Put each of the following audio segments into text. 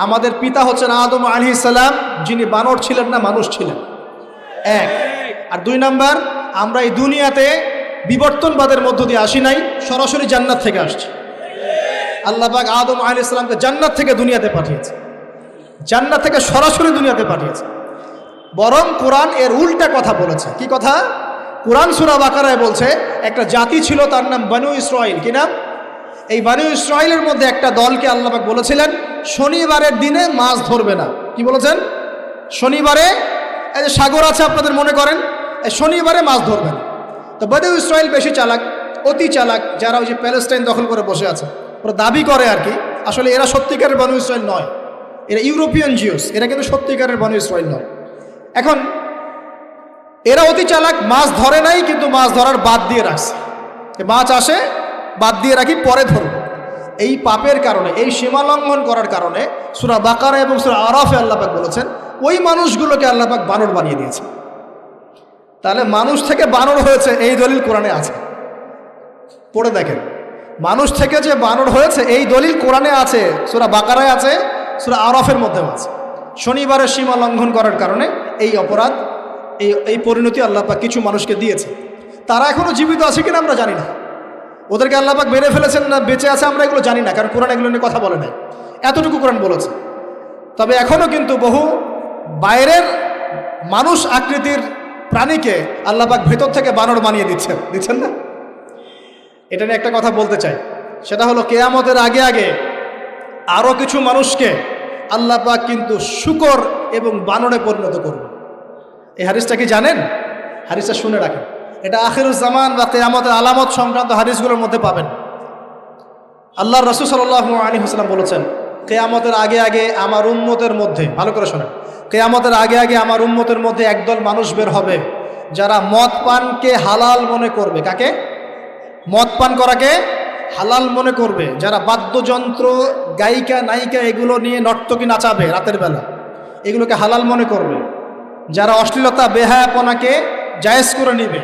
আমাদের পিতা হচ্ছেন আদম আলাইহিস সালাম, যিনি বানর ছিলেন না, মানুষ ছিলেন। এক। আর 2 নাম্বার, আমরা এই দুনিয়াতে বিবর্তনবাদের মধ্য দিয়ে আসি নাই, সরাসরি জান্নাত থেকে আসছি। আল্লাহ পাক আদম আলাইহিস সালামকে জান্নাত থেকে দুনিয়াতে পাঠিয়েছে, জান্নাত থেকে সরাসরি দুনিয়াতে পাঠিয়েছে। বরং কোরআন এর উল্টা কথা বলেছে। কি কথা? কোরআন সূরা বাকারায় বলছে একটা জাতি ছিল, তার নাম বনু ইসরাইল। কি নাম? এই বনু ইসরাইলের মধ্যে একটা দলকে আল্লাহ পাক বলেছিলেন শনিবারের দিনে মাছ ধরবে না। কি বলেছেন? শনিবারে, এই যে সাগর আছে আপনাদের মনে করেন, এই শনিবারে মাছ ধরবে না। তো বনু ইসরাইল বেশি চালাক, অতি চালাক, যারা ওই যে প্যালেস্টাইন দখল করে বসে আছে, ওরা দাবি করে আর কি, আসলে এরা সত্যিকারের বনু ইসরাইল নয়, এরা ইউরোপিয়ান জিউস, এরা কিন্তু সত্যিকারের বনু ইসরাইল নয়। এখন এরা অতি চালাক, মাছ ধরে নাই, কিন্তু মাছ ধরার বাদ দিয়ে রাখছে। মাছ আসে, বাদ দিয়ে রাখি, পরে ধরব। এই পাপের কারণে, এই সীমা লঙ্ঘন করার কারণে সূরা বাকারা এবং সূরা আরাফে আল্লাহ পাক বলেছেন ওই মানুষগুলোকে আল্লাহ পাক বানর বানিয়ে দিয়েছে। তাহলে মানুষ থেকে বানর হয়েছে এই দলিল কোরআনে আছে, পড়ে দেখেন। মানুষ থেকে যে বানর হয়েছে এই দলিল কোরআনে আছে, সূরা বাকারায় আছে, সূরা আরাফের মধ্যেও আছে। শনিবারের সীমা লঙ্ঘন করার কারণে এই অপরাধ, এই পরিণতি আল্লাহ পাক কিছু মানুষকে দিয়েছে। তারা এখনো জীবিত আছে কিনা আমরা জানি না, ওদেরকে আল্লাহ পাক মেরে ফেলেছেন না বেঁচে আছে আমরা এগুলো জানি না, কারণ কোরআন এগুলো নিয়ে কথা বলে নাই। এতটুকু কোরআন বলেছে। তবে এখনও কিন্তু বহু বাইরের মানুষ আকৃতির প্রাণীকে আল্লাহ পাক ভেতর থেকে বানর বানিয়ে দিচ্ছেন না। এটা নিয়ে একটা কথা বলতে চাই, সেটা হলো কিয়ামতের আগে আগে আরও কিছু মানুষকে আল্লাহ পাক কিন্তু শূকর এবং বানরে পরিণত করবে। এই হাদিসটা কি জানেন? হাদিসটা শুনে রাখেন, এটা আখিরুজ জামান বা কিয়ামতের আলামত সংক্রান্ত হাদিসগুলোর মধ্যে পাবেন। আল্লাহর রাসূল সাল্লাল্লাহু আলাইহি ওয়াসাল্লাম বলেছেন কিয়ামতের আগে আগে আমার উম্মতের মধ্যে, ভালো করে শোনেন, কিয়ামতের আগে আগে আমার উম্মতের মধ্যে একদল মানুষ বের হবে যারা মদ পানকে হালাল মনে করবে। কাকে? মদ পান করাকে হালাল মনে করবে। যারা বাদ্যযন্ত্র, গায়িকা, নায়িকা এগুলো নিয়ে নর্তকী নাচাবে রাতের বেলা, এগুলোকে হালাল মনে করবে। যারা অশ্লীলতা, বেহায়াপনাকে জায়েজ করে নিবে।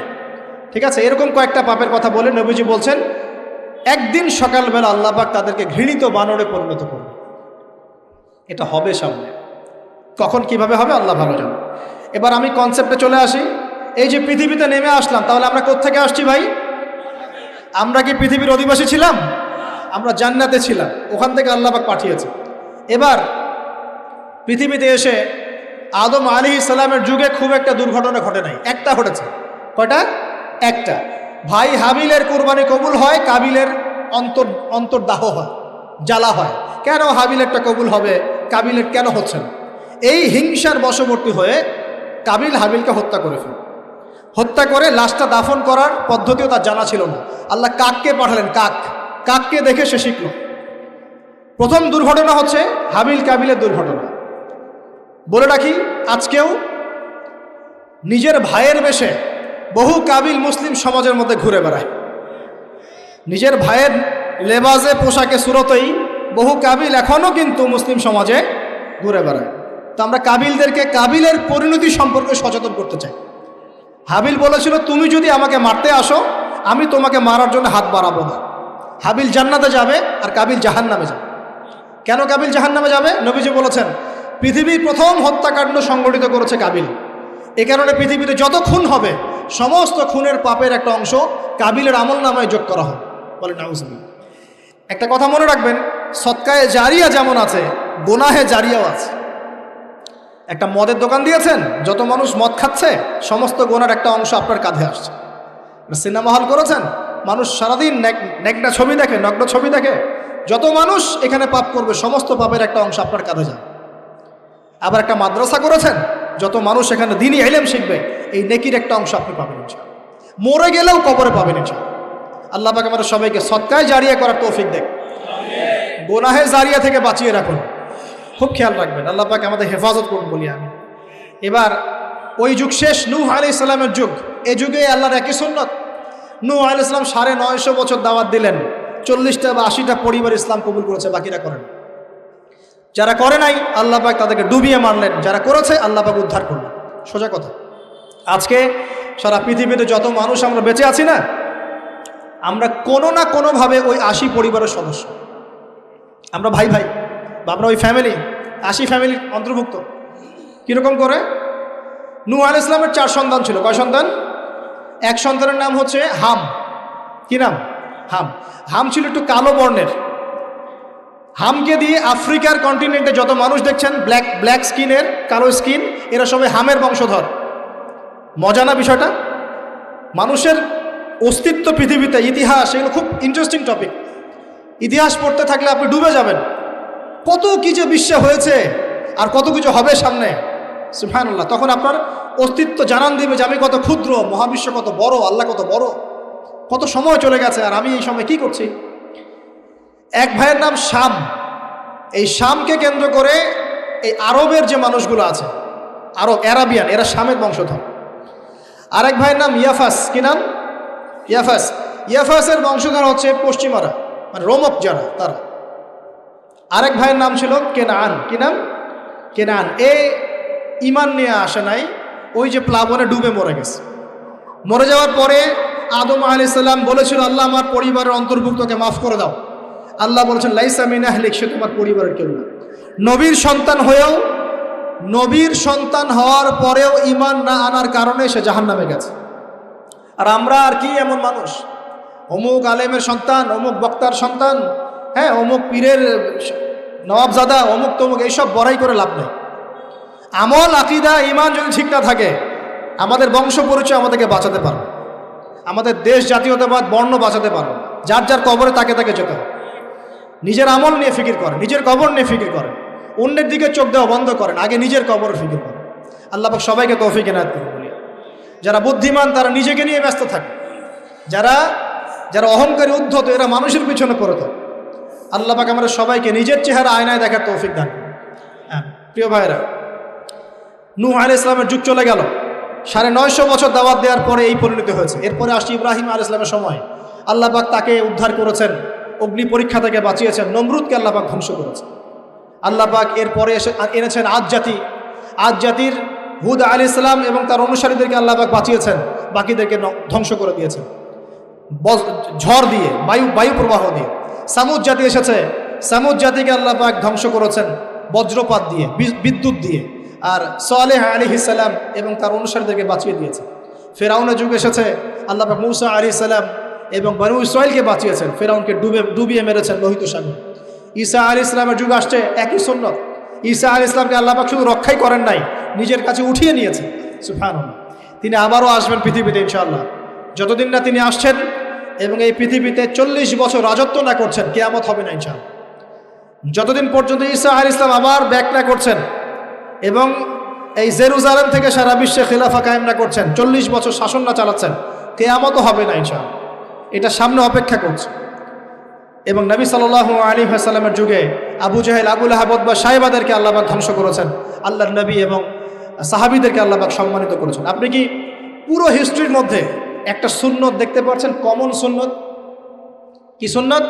ঠিক আছে, এরকম কয়েকটা পাপের কথা বলে নবীজি বলছেন একদিন সকালবেলা আল্লাহ পাক তাদেরকে ঘৃণিত বানরে পরিণত করবে। এটা হবে সামনে, কখন কিভাবে হবে আল্লাহ ভালো জানে। এবার আমি কনসেপ্টে চলে আসি। এই যে পৃথিবীতে নেমে আসলাম, তাহলে আমরা কোত্থেকে আসছি ভাই? আমরা কি পৃথিবীর অধিবাসী ছিলাম? আমরা জান্নাতে ছিলাম, ওখান থেকে আল্লাহ পাক পাঠিয়েছে। এবার পৃথিবীতে এসে আদম আলাইহিস সালামের যুগে খুব একটা দুর্ঘটনা ঘটে নাই, একটা ঘটেছে। কয়টা? একটা। ভাই হাবিলের কুরবানি কবুল হয়, কাবিলের অন্তর্দাহ হয়, জ্বালা হয়। কেন হাবিলেরটা কবুল হবে, কাবিলের কেন হচ্ছে না? এই হিংসার বশবর্তী হয়ে কাবিল হাবিলকে হত্যা করে ফেলে। হত্যা করে লাশটা দাফন করার পদ্ধতিও তার জানা ছিল না। আল্লাহ কাককে পাঠালেন, কাককে দেখে সে শিখল। প্রথম দুর্ঘটনা হচ্ছে হাবিল কাবিলের দুর্ঘটনা। বলে রাখি, আজকেও নিজের ভাইয়ের বেশে বহু কাবিল মুসলিম সমাজের মধ্যে ঘুরে বেড়ায়। নিজের ভাইয়ের লেবাসে, পোশাকে, সুরতেই বহু কাবিল এখনও কিন্তু মুসলিম সমাজে ঘুরে বেড়ায়। তো আমরা কাবিলদেরকে কাবিলের পরিণতি সম্পর্কে সচেতন করতে চাই। হাবিল বলেছিল তুমি যদি আমাকে মারতে আসো, আমি তোমাকে মারার জন্য হাত বাড়াবো না। হাবিল জান্নাতে যাবে আর কাবিল জাহান্নামে যাবে। কেন কাবিল জাহান্নামে যাবে? নবীজি বলেছেন পৃথিবীর প্রথম হত্যাকাণ্ড সংগঠিত করেছে কাবিল। এ কারণে পৃথিবীতে যত খুন হবে সমস্ত খুনের পাপের একটা অংশ কাবিলের আমল নামায় যোগ করা হবে। বলে নাউজুবিল্লাহ। একটা কথা মনে রাখবেন, সদকায়ে জারিয়া যেমন আছে, গুনাহে জারিয়াও আছে। একটা মদের দোকান দিয়েছেন, যত মানুষ মদ খাচ্ছে সমস্ত গুনার একটা অংশ আপনার কাঁধে আসছে। সিনেমা হল করেছেন, মানুষ সারাদিন নেকড়া ছবি দেখে, নগ্ন ছবি দেখে, যত মানুষ এখানে পাপ করবে সমস্ত পাপের একটা অংশ আপনার কাঁধে যাবে। আবার একটা মাদ্রাসা করেছেন, যত মানুষ এখানে দ্বীনি ইলম শিখবে এই নেকির একটা অংশ আপনি পাবেন ইনশাআল্লাহ। মরে গেলেও কবরে পাবেন ইনশাআল্লাহ। আল্লাহ পাক আমাদের সবাইকে সদকায়ে জারিয়া করার তৌফিক দেন, গুনাহে জারিয়া থেকে বাঁচিয়ে রাখুন। খুব খেয়াল রাখবেন, আল্লাহ পাক আমাদের হেফাজত করুন বলি আমি। এবার ওই যুগ শেষ, নূহ আলাইহিস সালামের যুগ। এই যুগে আল্লাহর একই সুন্নত। নূহ আলাইহিস সালাম 950 বছর দাওয়াত দিলেন, 40টা বা 80টা পরিবার ইসলাম কবুল করেছে, বাকিরা করেন। যারা করে নাই আল্লাহ পাক তাদেরকে ডুবিয়ে মারলেন, যারা করেছে আল্লাহ পাক উদ্ধার করলেন। সোজা কথা, আজকে সারা পৃথিবীতে যত মানুষ আমরা বেঁচে আছি না, আমরা কোনো না কোনোভাবে ওই 80 পরিবারের সদস্য। আমরা ভাই ভাই বা আমরা ওই ফ্যামিলি, 80 ফ্যামিলির অন্তর্ভুক্ত। কীরকম করে? নূহ আলাইহিস সালামের 4 সন্তান ছিল। কয় সন্তান? এক সন্তানের নাম হচ্ছে হাম। কি নাম? হাম। হাম ছিল একটু কালো বর্ণের। হামকে দিয়ে আফ্রিকার কন্টিনেন্টে যত মানুষ দেখছেন ব্ল্যাক স্কিনের, কালো স্কিন, এরা সবাই হামের বংশধর। মজা না বিষয়টা? মানুষের অস্তিত্ব পৃথিবীতে, ইতিহাস, এগুলো খুব ইন্টারেস্টিং টপিক। ইতিহাস পড়তে থাকলে আপনি ডুবে যাবেন। কত কি যে বিশ্বে হয়েছে আর কত কিছু হবে সামনে, সুবহানাল্লাহ। তখন আপনার অস্তিত্ব জানান দিবে যে আমি কত ক্ষুদ্র, মহাবিশ্ব কত বড়, আল্লাহ কত বড়, কত সময় চলে গেছে আর আমি এই সময় কি করছি। এক ভাইয়ের নাম শাম। এই শামকে কেন্দ্র করে এই আরবের যে মানুষগুলো আছে, আরব, অ্যারাবিয়ান, এরা শামের বংশধর। আরেক ভাইয়ের নাম ইয়াফাস। কি নাম? ইয়াফাস। ইয়াফাসের বংশধর হচ্ছে পশ্চিমারা, মানে রোমক যারা, তারা। আরেক ভাইয়ের নাম ছিল কেনান। কি নাম? কেনান। এ ইমান নিয়ে আসে নাই, ওই যে প্লাবনে ডুবে মরে গেছে। মরে যাওয়ার পরে আদম আলাইহিস সালাম বলেছিল, আল্লাহ আমার পরিবারের অন্তর্ভুক্তকে মাফ করে দাও। আল্লাহ বলেছেন, লাইসা মিন আহলিক, সে তোমার পরিবারের কেউ না। নবীর সন্তান হয়েও, নবীর সন্তান হওয়ার পরেও ইমান না আনার কারণে সে জাহান্নামে গেছে। আর আমরা আর কি এমন মানুষ, অমুক আলেমের সন্তান, অমুক বক্তার সন্তান, হ্যাঁ, অমুক পীরের নবাবজাদা, অমুক তমুক, এইসব বড়াই করে লাভ নেই। আমল, আকীদা, ইমান যদি ঠিক না থাকে, আমাদের বংশ পরিচয় আমাদেরকে বাঁচাতে পারবে, আমাদের দেশ, জাতীয়তাবাদ, বর্ণ বাঁচাতে পারবে। যার যার কবরে তাকে তাকে যেতে হবে। নিজের আমল নিয়ে ফিকির করেন, নিজের কবর নিয়ে ফিকির করেন, অন্যের দিকে চোখ দেওয়া বন্ধ করেন, আগে নিজের কবর ফিকির করেন। আল্লাহ পাক সবাইকে তৌফিক এনায়েত করুন। বলি, যারা বুদ্ধিমান তারা নিজেকে নিয়ে ব্যস্ত থাকে, যারা অহংকারী, উদ্ধত, এরা মানুষের পিছনে পড়ে থাকে। আল্লাহ পাক আমরা সবাইকে নিজের চেহারা আয়নায় দেখার তৌফিক দান করুন। হ্যাঁ প্রিয় ভাইরা, নূহ আলাইহিস সালামের যুগ চলে গেল। 950 বছর দাওয়াত দেওয়ার পরে এই পরিণতি হয়েছে। এরপরে আসছে ইব্রাহিম আলাইহিস সালামের সময়। আল্লাহ পাক তাকে উদ্ধার করেছেন, অগ্নি পরীক্ষা থেকে বাঁচিয়েছেন, নমরুদকে আল্লাহ পাক ধ্বংস করেছেন। আল্লাহ পাক এরপরে এনেছেন আদ জাতি। আদ জাতির হুদ আলাইহিস সালাম এবং তার অনুসারীদেরকে আল্লাহ পাক বাঁচিয়েছেন, বাকিদেরকে ধ্বংস করে দিয়েছেন ঝড় দিয়ে, বায়ু প্রবাহ দিয়ে। সামুদ জাতি এসেছে, সামুদ জাতিকে আল্লাহ পাক ধ্বংস করেছেন বজ্রপাত দিয়ে, বিদ্যুৎ দিয়ে। আর সালেহ আলাইহিস সালাম এবং তার অনুসারীদেরকে বাঁচিয়ে দিয়েছে। ফেরাউনের যুগ এসেছে, আল্লাহ পাক মূসা আলাইহিস সালাম এবং বনু ইসরাইলকে বাঁচিয়েছেন, ফেরাউনকে ডুবিয়ে মেরেছেন লোহিত সাগরে। ঈসা আলাইহিস সালামের যুগ আসছে, একই সুন্নাত। ঈসা আলাইহিস সালামকে আল্লাহ পাক শুধু রক্ষাই করেন নাই, নিজের কাছে উঠিয়ে নিয়েছেন। সুবহানাল্লাহ। তিনি আবারও আসবেন পৃথিবীতে ইনশাআল্লাহ। যতদিন না তিনি আসছেন এবং এই পৃথিবীতে 40 বছর রাজত্ব না করছেন, কিয়ামত হবে না ইনশাআল্লাহ। যতদিন পর্যন্ত ঈসা আলাইহিস সালাম আবার ব্যাক না করছেন এবং এই জেরুজালেম থেকে সারা বিশ্বে খিলাফা কায়েম না করছেন, 40 বছর শাসন না চালাচ্ছেন, কিয়ামতও হবে না ইনশাআল্লাহ। এটা সামনে অপেক্ষা করছে। এবং নবী সাল্লাল্লাহু আলাইহি ওয়াসাল্লামের যুগে আবু জাহেল, আবু লাহাব বা সাহেবাদেরকে আল্লাহ পাক ধ্বংস করেছেন, আল্লাহর নবী এবং সাহাবীদেরকে আল্লাহ পাক সম্মানিত করেছেন। আপনি কি পুরো হিস্ট্রির মধ্যে একটা সুন্নত দেখতে পাচ্ছেন, কমন সুন্নত? কি সুন্নত?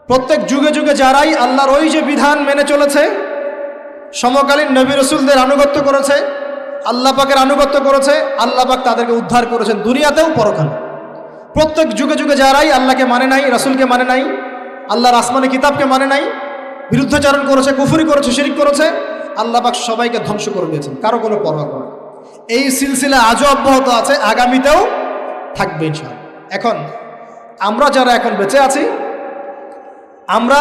প্রত্যেক যুগে যুগে যারাই আল্লাহর ওই যে বিধান মেনে চলেছে, সমকালীন নবী রাসূলদের আনুগত্য করেছে, আল্লাহ পাকের আনুগত্য করেছে, আল্লাহ পাক তাদেরকে উদ্ধার করেছেন দুনিয়াতেও পরকালে। প্রত্যেক যুগে যুগে যারাই আল্লাহকে মানে নাই, রাসূলকে মানে নাই, আল্লাহর আসমানি কিতাবকে মানে নাই, বিরুদ্ধাচরণ করেছে, কুফরি করেছে, শিরক করেছে, আল্লাহ পাক সবাইকে ধ্বংস করে দিয়েছেন, কারো কোনো পরোয়া করে। এই সিলসিলা আজও অব্যাহত আছে, আগামীতেও থাকবে ইনশাআল্লাহ। এখন আমরা যারা এখন বেঁচে আছি, আমরা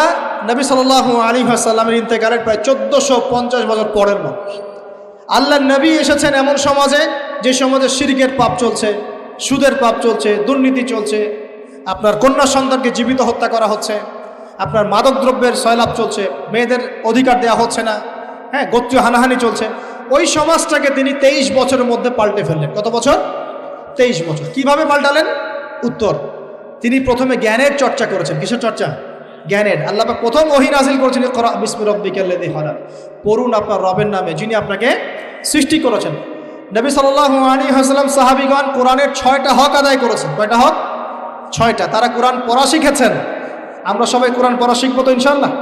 নবী সাল্লাল্লাহু আলাইহি ওয়াসাল্লামের ইন্তেকালের প্রায় 1450 বছর পরের মানুষ। আল্লাহর নবী এসেছেন এমন সমাজে, যে সমাজে শিরকের পাপ চলছে, সুদের পাপ চলছে, দুর্নীতি চলছে, আপনার কন্যা সন্তানকে জীবিত হত্যা করা হচ্ছে, আপনার মাদক দ্রব্যের সয়লাভ চলছে, মেয়েদের অধিকার দেওয়া হচ্ছে না, হ্যাঁ, গোত্রীয় হানাহানি চলছে। ওই সমাজটাকে তিনি 23 বছরের মধ্যে পাল্টে ফেললেন। কত বছর? 23 বছর। কিভাবে পাল্টালেন? উত্তর, তিনি প্রথমে জ্ঞানের চর্চা করেছেন। কিসের চর্চা? জ্ঞানের। আল্লাহ পাক প্রথম ওহী নাযিল করেছেন, ইকরা বিসমি রাব্বিকাল্লাযী খালাক, পড়ুন আপনার রবের নামে যিনি আপনাকে সৃষ্টি করেছেন। নবী সাল্লাল্লাহু আলাইহি ওয়াসাল্লাম, সাহাবীগণ কোরআনের 6টা হক আদায় করেছেন। কয়টা হক? 6টা। তারা কোরআন পড়া শিখেছেন। আমরা সবাই কোরআন পড়া শিখবো তো ইনশাআল্লাহ?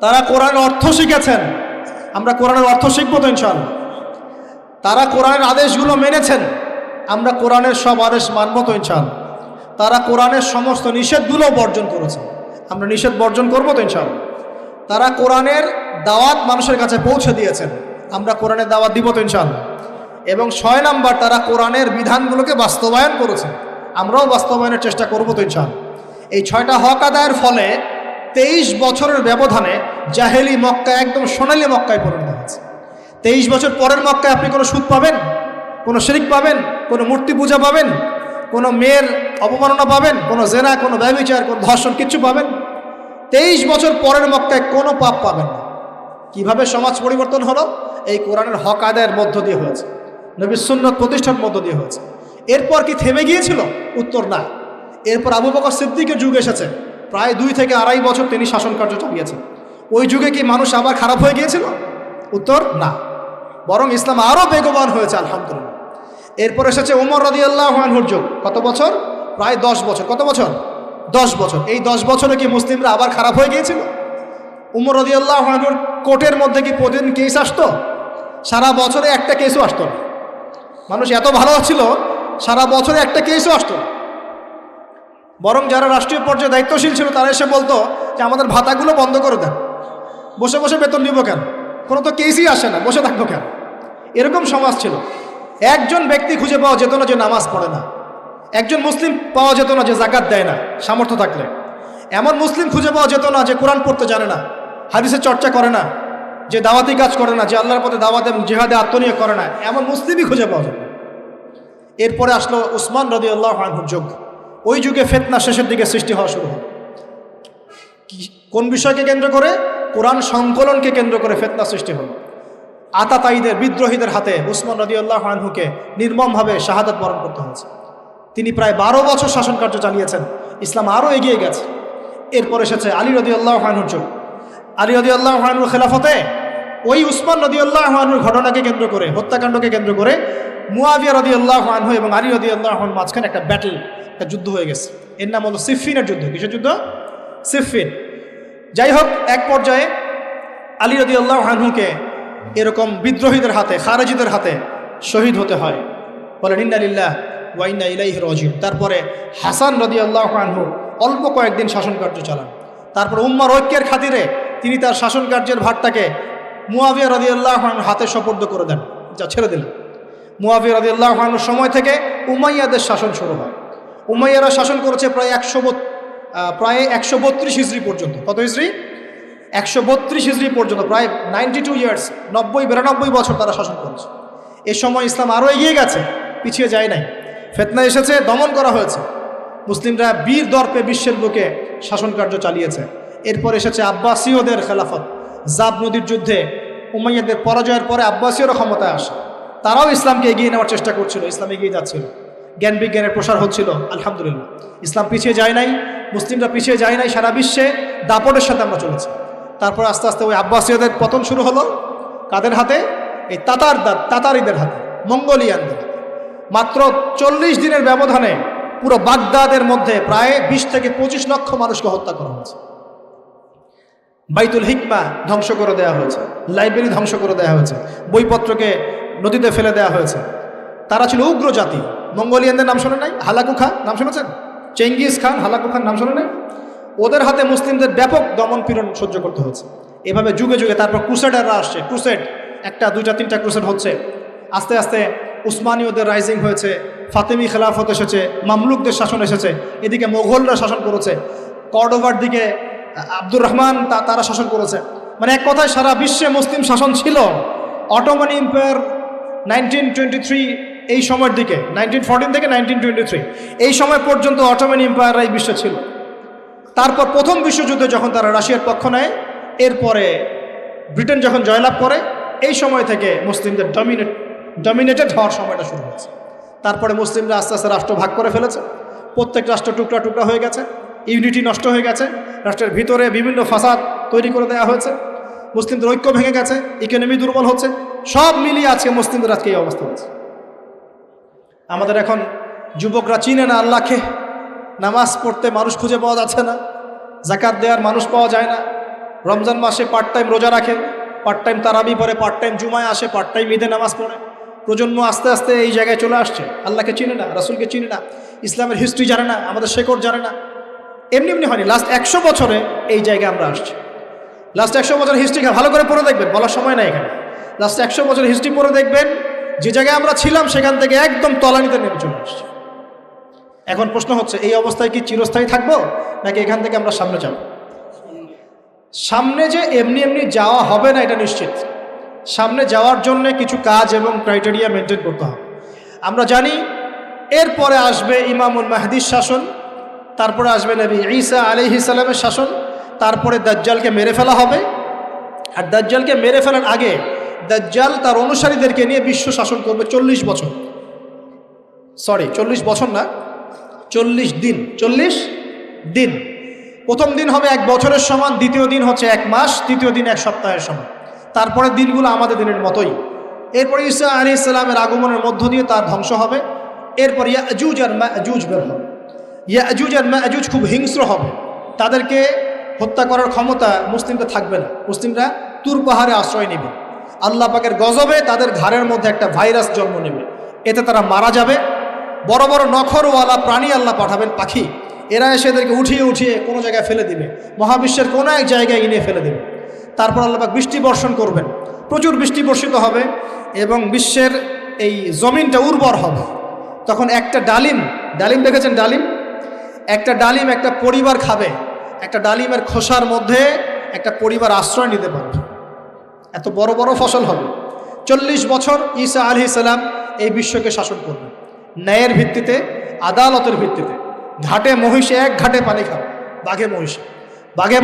তারা কোরআনের অর্থ শিখেছেন। আমরা কোরআনের অর্থ শিখবো তো ইনশাআল্লাহ? তারা কোরআনের আদেশগুলো মেনেছেন। আমরা কোরআনের সব আদেশ মানবো তো ইনশাআল্লাহ? তারা কোরআনের সমস্ত নিষেধগুলো বর্জন করেছেন। আমরা নিষেধ বর্জন করবো তো ইনশাআল্লাহ? তারা কোরআনের দাওয়াত মানুষের কাছে পৌঁছে দিয়েছেন। আমরা কোরআনের দাওয়াত দিব তো ইনশাআল্লাহ। এবং 6 নাম্বার, তারা কোরআনের বিধানগুলোকে বাস্তবায়ন করেছে। আমরাও বাস্তবায়নের চেষ্টা করবো তো ইনশাআল্লাহ। এই 6টা হক আদায়ের ফলে 23 বছরের ব্যবধানে জাহেলি মক্কা একদম সোনালী মক্কায় পরিণত হয়েছে। 23 বছর পরের মক্কায় আপনি কোনো সুদ পাবেন, কোনো শিরক পাবেন, কোনো মূর্তি পূজা পাবেন, কোনো মেয়ের অপমাননা পাবেন, কোনো জেনা, কোনো ব্যভিচার, কোনো ধর্ষণ, কিচ্ছু পাবেন? 23 বছর পরের মক্কায় কোনো পাপ পাবেন না। কিভাবে সমাজ পরিবর্তন হলো? এই কোরআনের হক আদায়ের মধ্য দিয়ে হয়েছে, নবীর সুন্নাত প্রতিষ্ঠার মধ্য দিয়ে হয়েছে। এরপর কি থেমে গিয়েছিল? উত্তর না। এরপর আবু বকর সিদ্দিকের যুগ এসেছে, প্রায় 2 থেকে আড়াই বছর তিনি শাসন কার্য চালিয়েছেন। ওই যুগে কি মানুষ আবার খারাপ হয়ে গিয়েছিল? উত্তর না, বরং ইসলাম আরও বেগবান হয়েছে আলহামদুলিল্লাহ। এরপর এসেছে ওমর রাদিয়াল্লাহু আনহুর যুগ। কত বছর? প্রায় 10 বছর। কত বছর? 10 বছর। এই 10 বছরে কি মুসলিমরা আবার খারাপ হয়ে গিয়েছিল? ওমর রাদিয়াল্লাহু আনহুর কোর্টের মধ্যে কি প্রতিদিন কেস আসতো? সারা বছরে একটা কেসও আসতো না। মানুষ এত ভালো ছিল, সারা বছরে একটা কেসও আসতো না। বরং যারা রাষ্ট্রীয় পর্যায়ে দায়িত্বশীল ছিল তারা এসে বলতো যে আমাদের ভাতাগুলো বন্ধ করে দেন, বসে বসে বেতন নিব কেন, কোনো তো কেসই আসে না, বসে থাকবো কেন? এরকম সমাজ ছিল। একজন ব্যক্তি খুঁজে পাওয়া যেত না যে নামাজ পড়ে না, একজন মুসলিম পাওয়া যেত না যে জাকাত দেয় না সামর্থ্য থাকলে, এমন মুসলিম খুঁজে পাওয়া যেত না যে কোরআন পড়তে জানে না, হাদিসের চর্চা করে না, যে দাওয়াতি কাজ করে না, যে আল্লাহর পথে দাওয়াত এবং জিহাদে আত্মনিয়োগ করে না, এমন মুসলিমই খুঁজে পাওয়া যেত। এরপরে আসলো উসমান রাদিয়াল্লাহু আনহুর যুগ। ওই যুগে ফিতনা শেষের দিকে সৃষ্টি হওয়া শুরু হল। কোন বিষয়কে কেন্দ্র করে? কোরআন সংকলনকে কেন্দ্র করে ফিতনা সৃষ্টি হল। আতাতায়ীদের, বিদ্রোহীদের হাতে উসমান রাদিয়াল্লাহু আনহুকে নির্মমভাবে শাহাদাত বরণ করতে হয়েছে। তিনি প্রায় 12 বছর শাসন কার্য চালিয়েছেন। ইসলাম আরও এগিয়ে গেছে। এরপর এসেছে আলী রাদিয়াল্লাহু আনহুর যুগ। আলী রাদিয়াল্লাহু আনহুর খেলাফতে ওই উসমান রাদিয়াল্লাহু আনহুর ঘটনাকে কেন্দ্র করে, হত্যাকাণ্ডকে কেন্দ্র করে মুয়াবিয়া রাদিয়াল্লাহু আনহু এবং আলী রাদিয়াল্লাহু আনহুর মাঝখানে একটা ব্যাটল, একটা যুদ্ধ হয়ে গেছে। এর নাম হলো সিফফিনের যুদ্ধ। কিসের যুদ্ধ? সিফফিন। যাই হোক, এক পর্যায়ে আলী রাদিয়াল্লাহু আনহুকে এরকম বিদ্রোহীদের হাতে, খারেজিদের হাতে শহীদ হতে হয়। বলেন ইন্না লিল্লাহি ওয়া ইন্না ইলাইহি রাজিউন। তারপরে হাসান রাদিয়াল্লাহু আনহু অল্প কয়েকদিন শাসন কার্য চালান। তারপর উম্মার ঐক্যের খাতিরে তিনি তার শাসন কার্যের ভারটাকে মুয়াবিয়া রাদিয়াল্লাহু আনহুর হাতে সোপর্দ করে দেন, যা ছেড়ে দিলেন। মুয়াবিয়া রাদিয়াল্লাহু আনহুর সময় থেকে উমাইয়াদের শাসন শুরু হয়। উমাইয়ারা শাসন করেছে প্রায় 132 হিজরি পর্যন্ত। কত হিজরি? 132 হিজরি পর্যন্ত, প্রায় 92 ইয়ার্স, 90-92 বছর তারা শাসন করেছে। এ সময় ইসলাম আরও এগিয়ে গেছে, পিছিয়ে যায় নাই। ফিতনা এসেছে, দমন করা হয়েছে। মুসলিমরা বীর দর্পে বিশ্বের বুকে শাসন কার্য চালিয়েছে। এরপর এসেছে আব্বাসীয়দের খেলাফত। জাব নদীর যুদ্ধে উমাইয়াদের পরাজয়ের পরে আব্বাসীয়রা ক্ষমতায় আসে। তারাও ইসলামকে এগিয়ে নেওয়ার চেষ্টা করছিল, ইসলাম এগিয়ে যাচ্ছিল, জ্ঞান বিজ্ঞানের প্রসার হচ্ছিল। আলহামদুলিল্লাহ, ইসলাম পিছিয়ে যায় নাই, মুসলিমরা পিছিয়ে যায় নাই। সারা বিশ্বে দাপটের সাথে আমরা চলেছি। তারপর আস্তে আস্তে ওই আব্বাসীয়দের পতন শুরু হলো। কাদের হাতে? এই তাতারিদের হাতে, মঙ্গোলিয়ানদের হাতে। মাত্র 40 দিনের ব্যবধানে পুরো বাগদাদের মধ্যে প্রায় 20 থেকে 25 লক্ষ মানুষকে হত্যা করা হয়েছে। বাইতুল হিকমা ধ্বংস করে দেওয়া হয়েছে, লাইব্রেরি ধ্বংস করে দেওয়া হয়েছে, বইপত্রকে নদীতে ফেলে দেওয়া হয়েছে। তারা ছিল উগ্র জাতি। মঙ্গোলিয়ানদের নাম শোনে নাই? হালাকু খান নাম শুনেছেন? চেঙ্গিস খান, হালাকু খান নাম শোনে নাই? ওদের হাতে মুসলিমদের ব্যাপক দমন পীড়ন সহ্য করতে হয়েছে। এভাবে যুগে যুগে তারপর ক্রুসেডাররা আসছে। ক্রুসেড 1টা 2টা 3টা ক্রুসেড হচ্ছে। আস্তে আস্তে উসমানীয়দের রাইজিং হয়েছে, ফাতেমি খেলাফত এসেছে, মামলুকদের শাসন এসেছে, এদিকে মোগলরা শাসন করেছে, কর্ডোভার দিকে আব্দুর রহমান তারা শাসন করেছে। মানে এক কথায় সারা বিশ্বে মুসলিম শাসন ছিল। অটোমান এম্পায়ার 1923 এই সময়ের দিকে, 1914 থেকে 1923 এই সময় পর্যন্ত অটোমান এম্পায়াররাই বিশ্বে ছিল। তারপর প্রথম বিশ্বযুদ্ধে যখন তারা রাশিয়ার পক্ষ নেয়, এরপরে ব্রিটেন যখন জয়লাভ করে, এই সময় থেকে মুসলিমদের ডমিনেটেড হওয়ার সময়টা শুরু হয়েছে। তারপরে মুসলিমরা আস্তে আস্তে রাষ্ট্র ভাগ করে ফেলেছে। প্রত্যেক রাষ্ট্র টুকরা টুকরা হয়ে গেছে, ইউনিটি নষ্ট হয়ে গেছে, রাষ্ট্রের ভিতরে বিভিন্ন ফাসাদ তৈরি করে দেওয়া হয়েছে, মুসলিমদের ঐক্য ভেঙে গেছে, ইকোনমি দুর্বল হচ্ছে। সব মিলিয়ে আজকে মুসলিমদের আজকে এই অবস্থা হচ্ছে। আমাদের এখন যুবকরা চিনে না আল্লাহকে, নামাজ পড়তে মানুষ খুঁজে পাওয়া যাচ্ছে না, জাকাত দেওয়ার মানুষ পাওয়া যায় না। রমজান মাসে পার্ট টাইম রোজা রাখে, পার্ট টাইম তারাবি পড়ে, পার্ট টাইম জুমায় আসে, পার্ট টাইম ঈদে নামাজ পড়ে। প্রজন্ম আস্তে আস্তে এই জায়গায় চলে আসছে। আল্লাহকে চিনে না, রাসূলকে চিনে না, ইসলামের হিস্ট্রি জানে না, আমাদের শেকড় জানে না। এমনি এমনি হয়নি, লাস্ট 100 বছরে এই জায়গায় আমরা আসছি। লাস্ট 100 বছর হিস্ট্রি ভালো করে পড়ে দেখবেন, বলার সময় নাই এখানে। লাস্ট 100 বছর হিস্ট্রি পড়ে দেখবেন যে জায়গায় আমরা ছিলাম সেখান থেকে একদম তলানিতে নেমে চলে আসছি। এখন প্রশ্ন হচ্ছে, এই অবস্থায় কি চিরস্থায়ী থাকবো নাকি এখান থেকে আমরা সামনে যাব? সামনে যে এমনি এমনি যাওয়া হবে না এটা নিশ্চিত। সামনে যাওয়ার জন্য কিছু কাজ এবং ক্রাইটেরিয়া মেনটেন করতে হবে। আমরা জানি এরপরে আসবে ইমামুল মাহদির শাসন, তারপরে আসবে নবী ঈসা আলাইহিস সালামের শাসন, তারপরে দাজ্জালকে মেরে ফেলা হবে। আর দাজ্জালকে মেরে ফেলার আগে দাজ্জাল তার অনুসারীদেরকে নিয়ে বিশ্ব শাসন করবে 40 বছর। 40 বছর না, 40 দিন। 40 দিন। প্রথম দিন হবে 1 বছরের সমান, দ্বিতীয় দিন হচ্ছে 1 মাস, তৃতীয় দিন 1 সপ্তাহের সমান। তারপরে দিনগুলো আমাদের দিনের মতোই। এরপর ঈসা আলাইহিস সালামের আগমনের মধ্য দিয়ে তার ধ্বংস হবে। এরপর ইয়াজুজ আর মাজুজ বের হবে। ইয়াজুজ আর মাজুজ খুব হিংস্র হবে, তাদেরকে হত্যা করার ক্ষমতা মুসলিমরা থাকবে না। মুসলিমরা তুর পাহাড়ে আশ্রয় নেবে। আল্লাহ পাকের গজবে তাদের ঘাড়ের মধ্যে একটা ভাইরাস জন্ম নেবে, এতে তারা মারা যাবে। বড় বড় নখরওয়ালা প্রাণী আল্লাহ পাঠাবেন, পাখি, এরা এসে এদেরকে উঠিয়ে উঠিয়ে কোনো জায়গায় ফেলে দিবে, মহাবিশ্বের কোনো এক জায়গায় এনে ফেলে দেবে। তারপর আল্লাহ পাক বৃষ্টি বর্ষণ করবেন, প্রচুর বৃষ্টি বর্ষিত হবে এবং বিশ্বের এই জমিনটা উর্বর হবে। তখন একটা ডালিম দেখেছেন ডালিম? একটা ডালিম একটা পরিবার খাবে। একটা ডালিমের খোসার মধ্যে একটা পরিবার আশ্রয় নিতে পারবে। এত বড় বড় ফসল হবে। 40 বছর ঈসা আলাইহিস সালাম এই বিশ্বকে শাসন করবে ন্যায়ের ভিত্তিতে, আদালতের ভিত্তিতে। ঘাটে মহিষে 1 ঘাটে পানি খাবে, বাঘে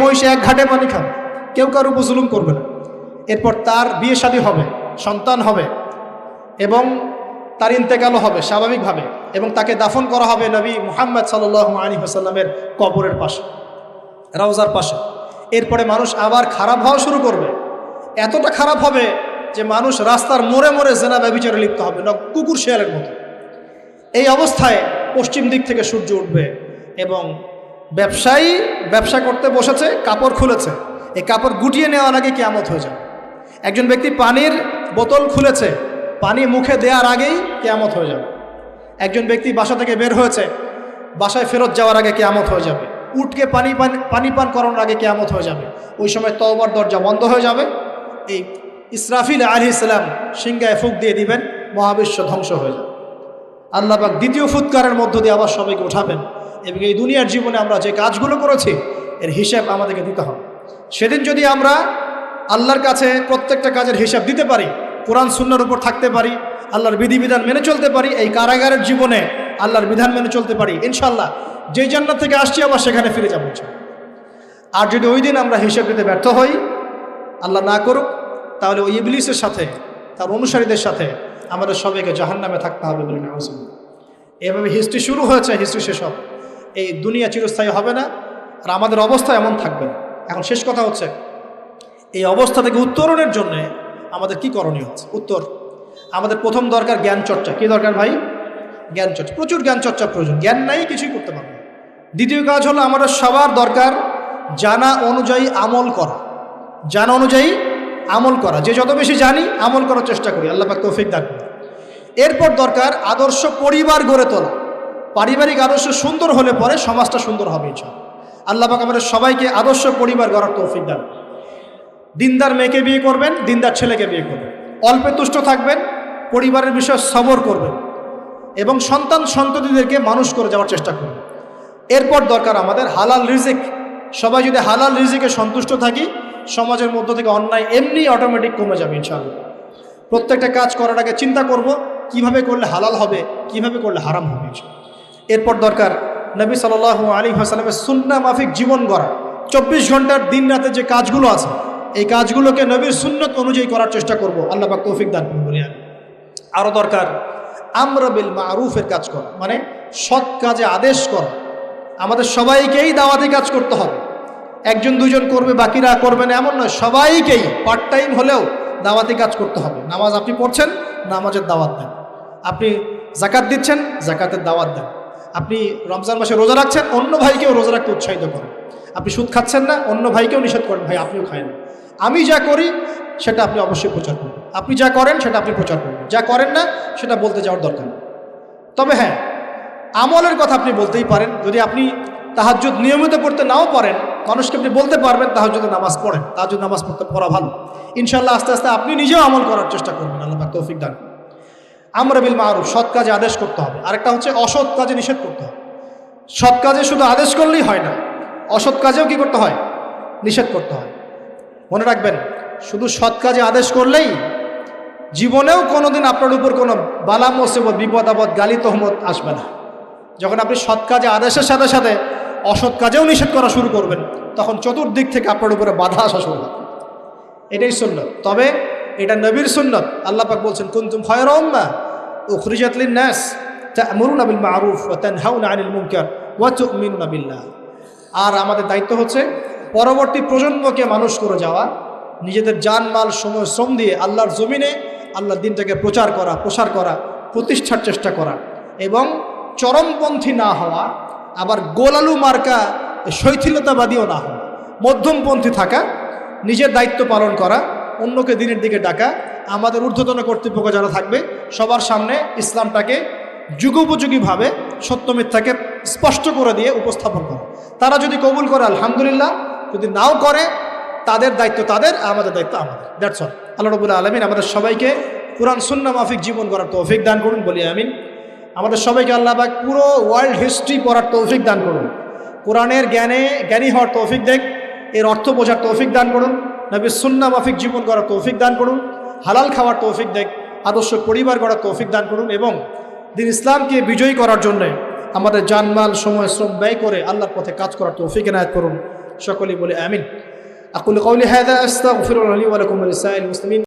মহিষে 1 ঘাটে পানি খাবে, কেউ কারো উপর জুলুম করবে না। এরপর তার বিয়ে শাদী হবে, সন্তান হবে এবং তার ইন্তেকালও হবে স্বাভাবিকভাবে, এবং তাকে দাফন করা হবে নবী মুহাম্মদ সাল্লাল্লাহু আলাইহি ওয়াসাল্লামের কবরের পাশে, রওজার পাশে। এরপরে মানুষ আবার খারাপ হওয়া শুরু করবে। এতটা খারাপ হবে যে মানুষ রাস্তার মোড়ে মোড়ে জেনা ব্যভিচারে লিপ্ত হবে, না কুকুর শেয়ালের মতো। এই অবস্থায় পশ্চিম দিক থেকে সূর্য উঠবে এবং ব্যবসায়ী ব্যবসা করতে বসেছে, কাপড় খুলেছে, এই কাপড় গুটিয়ে নেওয়ার আগে কিয়ামত হয়ে যাবে। একজন ব্যক্তি পানির বোতল খুলেছে, পানি মুখে দেওয়ার আগেই কিয়ামত হয়ে যাবে। একজন ব্যক্তি বাসা থেকে বের হয়েছে, বাসায় ফেরত যাওয়ার আগে কিয়ামত হয়ে যাবে। উটকে পানি পান করানোর আগে কিয়ামত হয়ে যাবে। ওই সময় তওবার দরজা বন্ধ হয়ে যাবে। এই ইসরাফিল আলাইহিস সালাম সিংহায় ফুঁক দিয়ে দিবেন, মহাবিশ্ব ধ্বংস হয়ে যাবে। আল্লাহ পাক দ্বিতীয় ফুৎকারের মধ্য দিয়ে আবার সবাইকে উঠাবেন এবং এই দুনিয়ার জীবনে আমরা যে কাজগুলো করেছি এর হিসাব আমাদেরকে দিতে হবে। সেদিন যদি আমরা আল্লাহর কাছে প্রত্যেকটা কাজের হিসাব দিতে পারি, কোরআন সুন্নাহর উপর থাকতে পারি, আল্লাহর বিধিবিধান মেনে চলতে পারি, এই কারাগারের জীবনে আল্লাহর বিধান মেনে চলতে পারি, ইনশাল্লাহ যেই জান্নাত থেকে আসছি আবার সেখানে ফিরে যাবো। আর যদি ওই দিন আমরা হিসাব দিতে ব্যর্থ হই, আল্লাহ না করুক, তাহলে ওই ইবলিসের সাথে, তার অনুসারীদের সাথে আমাদের সবাইকে জাহান্নামে থাকতে হবে বলে না। এভাবে হিস্ট্রি শুরু হয়েছে, হিস্ট্রি শেষ হবে। এই দুনিয়া চিরস্থায়ী হবে না, আর আমাদের অবস্থা এমন থাকবে না। এখন শেষ কথা হচ্ছে, এই অবস্থা থেকে উত্তরণের জন্য আমাদের কি করণীয় হচ্ছে? উত্তর, আমাদের প্রথম দরকার জ্ঞান চর্চা। কি দরকার ভাই? জ্ঞান চর্চা। প্রচুর জ্ঞান চর্চা প্রয়োজন, জ্ঞান নাই কিছুই করতে পারবে না। দ্বিতীয় কাজ হলো আমাদের সবার দরকার জানা অনুযায়ী আমল করা। জানা অনুযায়ী আমল করা, যে যত বেশি জানি আমল করার চেষ্টা করি, আল্লাহ পাক তৌফিক দান করুন। এরপর দরকার আদর্শ পরিবার গড়ে তোলা। পারিবারিক আদর্শ সুন্দর হলে পরে সমাজটা সুন্দর হবে ইনশাআল্লাহ। আল্লাহ পাক আমাদের সবাইকে আদর্শ পরিবার গড়ার তৌফিক দান করুন। দিনদার মেয়েকে বিয়ে করবেন, দিনদার ছেলেকে বিয়ে করবেন, অল্পে তুষ্ট থাকবেন, পরিবারের বিষয়ে সবর করবেন এবং সন্ততিদেরকে মানুষ করে যাওয়ার চেষ্টা করবেন। এরপর দরকার আমাদের হালাল রিজিক। সবাই যদি হালাল রিজিকে সন্তুষ্ট থাকি, সমাজের মধ্য থেকে অন্যায় এমনি অটোমেটিক কমে যাবে ইনশাআল্লাহ। প্রত্যেকটা কাজ করার আগে চিন্তা করব কিভাবে করলে হালাল হবে, কিভাবে করলে হারাম হবে। এরপর দরকার নবী সাল্লাল্লাহু আলাইহি ওয়াসাল্লামের সুন্নাহ মাফিক জীবন গড়া। 24 ঘন্টার দিন রাতে যে কাজগুলো আছে, এই কাজগুলোকে নবীর সুন্নত অনুযায়ী করার চেষ্টা করব, আল্লাহ পাক তৌফিক দান করুন বলি। আরও দরকার আমর বিল মারুফের কাজ করা, মানে সৎ কাজে আদেশ করা। আমাদের সবাইকেই দাওয়াতি কাজ করতে হবে। একজন দুজন করবে, বাকিরা করবে না এমন নয়, সবাইকেই পার্ট টাইম হলেও দাওয়াতি কাজ করতে হবে। নামাজ আপনি পড়ছেন, নামাজের দাওয়াত দেন। আপনি জাকাত দিচ্ছেন, জাকাতের দাওয়াত দেন। আপনি রমজান মাসে রোজা রাখছেন, অন্য ভাইকেও রোজা রাখতে উৎসাহিত করেন। আপনি সুদ খাচ্ছেন না, অন্য ভাইকেও নিষেধ করেন, ভাই আপনিও খায় না। আমি যা করি সেটা আপনি অবশ্যই প্রচার করবেন, আপনি যা করেন সেটা আপনি প্রচার করবেন, যা করেন না সেটা বলতে যাওয়ার দরকার নেই। তবে হ্যাঁ, আমলের কথা আপনি বলতেই পারেন। যদি আপনি তাহাজ্জুদ নিয়মিত পড়তে নাও পারেন, মানুষকে আপনি বলতে পারবেন তাহাজ্জুদ নামাজ পড়েন, তাহাজ্জুদ নামাজ পড়া ভালো। ইনশাআল্লাহ আস্তে আস্তে আপনি নিজেও আমল করার চেষ্টা করবেন, আল্লাহ পাক তৌফিক দান। আমর বিল মারুফ, সৎ কাজে আদেশ করতে হবে। আরেকটা হচ্ছে অসৎ কাজে নিষেধ করতে হবে। সৎ কাজে শুধু আদেশ করলেই হয় না, অসৎ কাজেও কি করতে হয়? নিষেধ করতে হয়। মনে রাখবেন, শুধু সৎ কাজে আদেশ করলেই জীবনেও কোনোদিন আপনার উপর কোনো বালা মুসিবত, বিপদ আপদ, গালি তহমত আসবে না। যখন আপনি সৎ কাজে আদেশের সাথে সাথে অসৎ কাজেও নিষেধ করা শুরু করবেন, তখন চতুর্দিক থেকে আপনার উপরে বাধা আসা শুরু হবে। এটাই সুন্নত। তবে এটা নবীর সুন্নত। আল্লাহ পাক বলছেন, কুনতুম খায়রা উম্মাহ উখরিজাত লিন-নাস তা'মুরুনা বিল মা'রুফ ওয়া তানহাউনা আনিল মুনকার ওয়া তু'মিনুনা বিল্লাহ। আর আমাদের দায়িত্ব হচ্ছে পরবর্তী প্রজন্মকে মানুষ করে যাওয়া, নিজেদের জানমাল সময় শ্রম দিয়ে আল্লাহর জমিনে আল্লাহর দিনটাকে প্রচার করা, প্রসার করা, প্রতিষ্ঠার চেষ্টা করা, এবং চরমপন্থী না হওয়া, আবার গোলালু মার্কা শৈথিলতাবাদীও না হওয়া, মধ্যমপন্থী থাকা, নিজের দায়িত্ব পালন করা, অন্যকে দিনের দিকে ডাকা, আমাদের ঊর্ধ্বতন কর্তৃপক্ষ যারা থাকবে সবার সামনে ইসলামটাকে যুগোপযোগীভাবে সত্য মিথ্যাকে স্পষ্ট করে দিয়ে উপস্থাপন করা। তারা যদি কবুল করে আলহামদুলিল্লাহ, যদি নাও করে তাদের দায়িত্ব তাদের, আমাদের দায়িত্ব আমাদের। That's all. আল্লাহ রাব্বুল আলামিন আমাদের সবাইকে কুরআন সুন্নাহ মাফিক জীবন করার তৌফিক দান করুন, বলি আমিন। আমাদের সবাইকে আল্লাহ পাক পুরো ওয়ার্ল্ড হিস্ট্রি পড়ার তৌফিক দান করুন, কোরআনের জ্ঞানী হওয়ার তৌফিক দেখ, এর অর্থ বোঝার তৌফিক দান করুন, নবীর সুন্নাহ মাফিক জীবন করার তৌফিক দান করুন, হালাল খাওয়ার তৌফিক দেখ, আদর্শ পরিবার গড়ার তৌফিক দান করুন, এবং দিন ইসলামকে বিজয়ী করার জন্য আমাদের জানমাল সময় শ্রম ব্যয় করে আল্লাহর পথে কাজ করার তৌফিক এনায়েত করুন। সকলেই বলে আমিন। আকুলু কাওলি হাযা আস্তাগফিরুল্লাহ লি ওয়া লাকুম ওয়া লিসাইরিল মুসলিমিন।